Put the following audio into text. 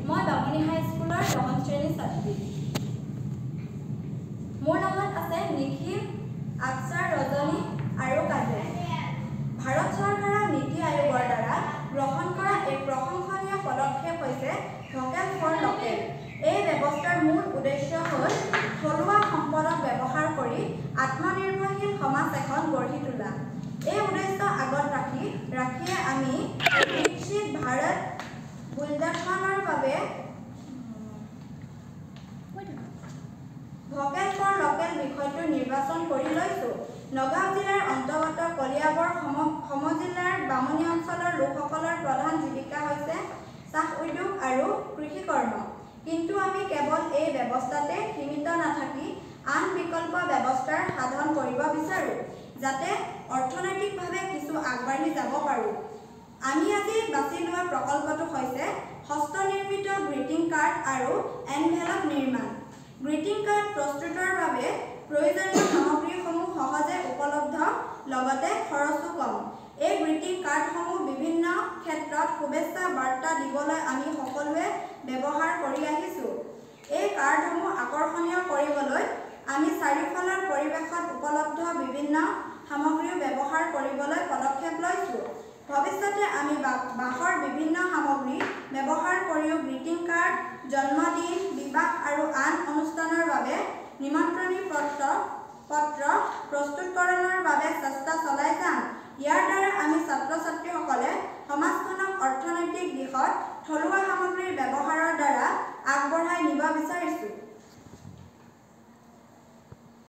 মই বামুণী হাই স্কুলৰ দশম শ্ৰেণীৰ ছাত্ৰী। মোৰ নামত আছে নিখিল, আকছাৰ, ৰজনী আৰু কাজল। ভাৰত চৰকাৰৰ নীতি আয়োগৰ দ্বাৰা গ্ৰহণ কৰা এক প্ৰশংসনীয় পদক্ষেপ হৈছে ভোকেল ফৰ লোকেল। এই ব্যৱস্থাৰ মূল উদ্দেশ্য হ'ল থলুৱা সম্পদক ব্যৱহাৰ কৰি আত্মনিৰ্ভৰশীল সমাজ এখন গঢ়ি তোলা। এই উদ্দেশ্য আগত ৰাখিয়ে আমি বিকশিত ভাৰত বুলডাখনৰ বাবে ভোকেল ফৰ লোকেল বিষয়টো নিৰ্বাচন কৰি লৈছো। নগাঁও জিলাৰ অন্তৰ্গত কলিয়াবৰ সমজিলাৰ বামুণী অঞ্চলৰ লোকসকলৰ প্ৰধান জীৱিকা হৈছে চাহ উদ্যোগ আৰু কৃষি কৰ্ম। কিন্তু আমি কেৱল এই ব্যৱস্থাতে সীমিত নাথাকি আন বিকল্প ব্যৱস্থাৰ সাধন কৰিব বিচাৰো, যাতে অৰ্থনৈতিকভাৱে কিছু আগবাঢ়ি যাব পাৰো। আমি আজি বাছি লোৱা প্ৰকল্পটো হৈছে হস্তনিৰ্মিত গ্ৰিটিং কাৰ্ড আৰু এনভেলপ নিৰ্মাণ। গ্ৰিটিং কাৰ্ড প্ৰস্তুতৰ বাবে প্ৰয়োজনীয় সামগ্ৰীসমূহ সহজে উপলব্ধ, লগতে খৰচো কম। এই গ্ৰিটিং কাৰ্ডসমূহ বিভিন্ন ক্ষেত্ৰত শুভেচ্ছা বাৰ্তা দিবলৈ আমি সকলোৱে ব্যৱহাৰ কৰি আহিছো। এই কাৰ্ডসমূহ আকৰ্ষণীয় কৰিবলৈ আমি চাৰিওফালৰ পৰিৱেশত উপলব্ধ বিভিন্ন সামগ্ৰীও ব্যৱহাৰ কৰিবলৈ পদক্ষেপ লৈছো। ভৱিষ্যতে আমি বাঁহৰ বিভিন্ন সামগ্ৰী ব্যৱহাৰ কৰিও গ্ৰিটিং কাৰ্ড, জন্মদিন, বিবাহ আৰু আন অনুষ্ঠানৰ বাবে নিমন্ত্ৰণী পত্ৰ প্ৰস্তুত